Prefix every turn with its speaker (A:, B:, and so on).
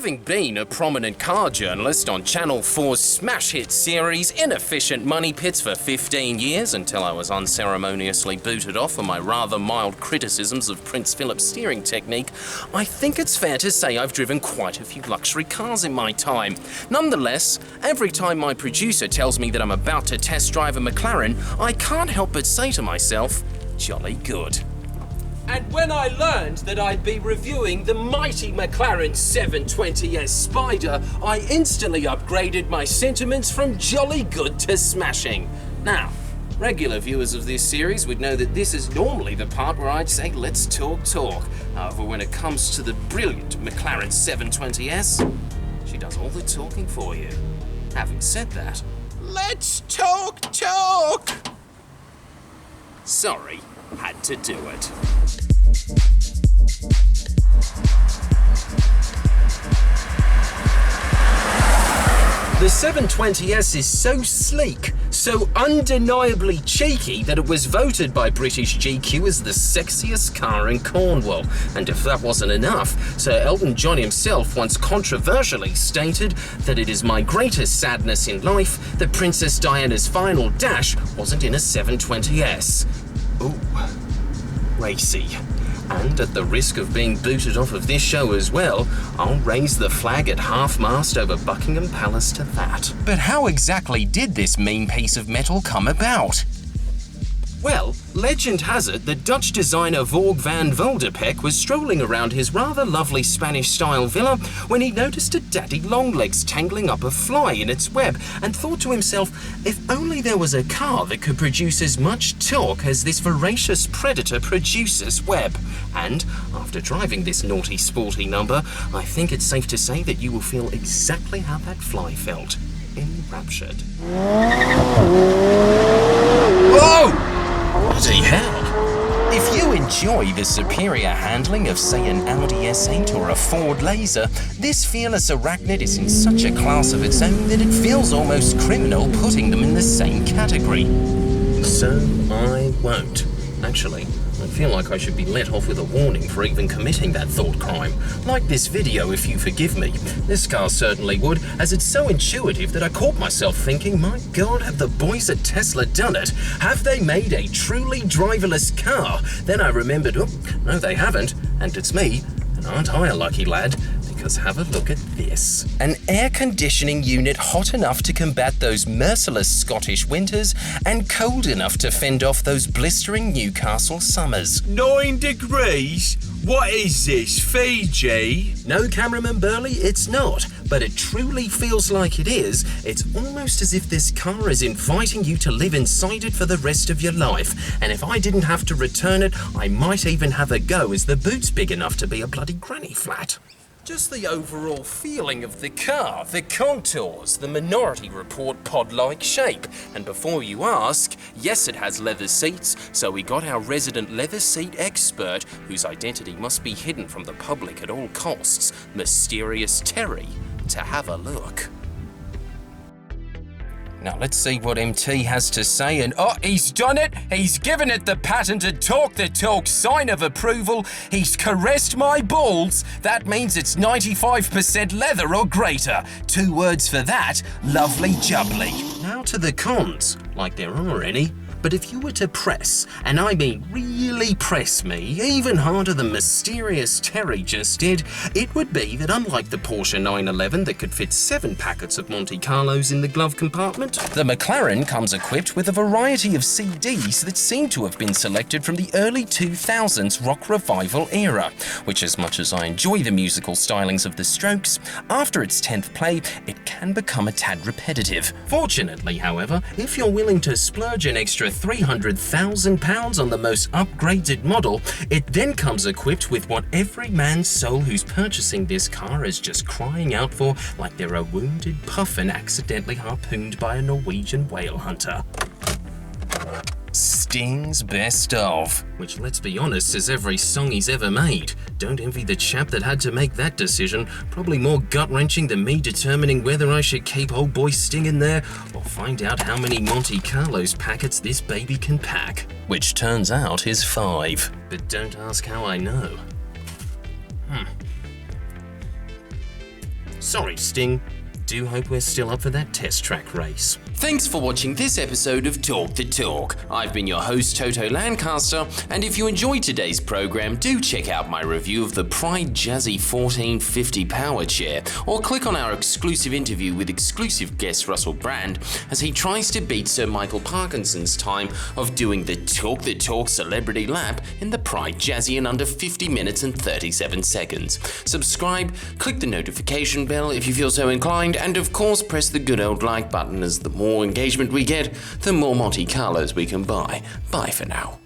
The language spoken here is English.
A: Having been a prominent car journalist on Channel 4's smash hit series Inefficient Money Pits for 15 years until I was unceremoniously booted off for my rather mild criticisms of Prince Philip's steering technique, I think it's fair to say I've driven quite a few luxury cars in my time. Nonetheless, every time my producer tells me that I'm about to test drive a McLaren, I can't help but say to myself, jolly good. And when I learned that I'd be reviewing the mighty McLaren 720s Spider, I instantly upgraded my sentiments from jolly good to smashing. Now, regular viewers of this series would know that this is normally the part where I'd say let's talk. However, when it comes to the brilliant McLaren 720s, she does all the talking for you. Having said that, let's talk! Sorry, had to do it. The 720s is so sleek, so undeniably cheeky that it was voted by British GQ as the sexiest car in Cornwall. And if that wasn't enough, Sir Elton John himself once controversially stated that it is my greatest sadness in life that Princess Diana's final dash wasn't in a 720s. Ooh, racy. And at the risk of being booted off of this show as well, I'll raise the flag at half-mast over Buckingham Palace to that. But how exactly did this mean piece of metal come about? Well, legend has it that Dutch designer Vogue van Volderpek was strolling around his rather lovely Spanish-style villa when he noticed a daddy longlegs tangling up a fly in its web and thought to himself, if only there was a car that could produce as much torque as this voracious predator produces web. And, after driving this naughty sporty number, I think it's safe to say that you will feel exactly how that fly felt. Enraptured. Whoa! Bloody hell! If you enjoy the superior handling of, say, an Audi S8 or a Ford Laser, this fearless arachnid is in such a class of its own that it feels almost criminal putting them in the same category. So I won't. Actually, I feel like I should be let off with a warning for even committing that thought crime. Like this video, if you forgive me. This car certainly would, as it's so intuitive that I caught myself thinking, my God, have the boys at Tesla done it? Have they made a truly driverless car? Then I remembered, oh, no they haven't, and it's me, and aren't I a lucky lad? Because have a look at this. An air conditioning unit hot enough to combat those merciless Scottish winters and cold enough to fend off those blistering Newcastle summers.
B: 9 degrees? What is this, Fiji?
A: No, cameraman Burley, it's not. But it truly feels like it is. It's almost as if this car is inviting you to live inside it for the rest of your life. And if I didn't have to return it, I might even have a go, as the boot's big enough to be a bloody granny flat. Just the overall feeling of the car, the contours, the Minority Report pod-like shape. And before you ask, yes, it has leather seats, so we got our resident leather seat expert, whose identity must be hidden from the public at all costs, Mysterious Terry, to have a look. Now let's see what MT has to say, and oh, he's done it! He's given it the patented talk the talk sign of approval. He's caressed my balls. That means it's 95% leather or greater. 2 words for that, lovely jubbly. Now to the cons, like there are any. But if you were to press, and I mean really press me, even harder than Mysterious Terry just did, it would be that unlike the Porsche 911 that could fit 7 packets of Monte Carlos in the glove compartment, the McLaren comes equipped with a variety of CDs that seem to have been selected from the early 2000s rock revival era, which, as much as I enjoy the musical stylings of the Strokes, after its 10th play, it can become a tad repetitive. Fortunately, however, if you're willing to splurge an extra £300,000 on the most upgraded model, it then comes equipped with what every man's soul who's purchasing this car is just crying out for, like they're a wounded puffin accidentally harpooned by a Norwegian whale hunter. Sting's Best Of, which, let's be honest, is every song he's ever made. Don't envy the chap that had to make that decision. Probably more gut-wrenching than me determining whether I should keep old boy Sting in there or find out how many Monte Carlos packets this baby can pack. Which turns out is 5. But don't ask how I know. Sorry, Sting. Do hope we're still up for that test track race.
C: Thanks for watching this episode of Talk the Talk. I've been your host, Toto Lancaster, and if you enjoyed today's program, do check out my review of the Pride Jazzy 1450 Power Chair, or click on our exclusive interview with exclusive guest Russell Brand as he tries to beat Sir Michael Parkinson's time of doing the Talk Celebrity Lap in the Pride Jazzy in under 50 minutes and 37 seconds. Subscribe, click the notification bell if you feel so inclined, and of course press the good old like button, as the more engagement we get, the more Monte Carlos we can buy. Bye for now.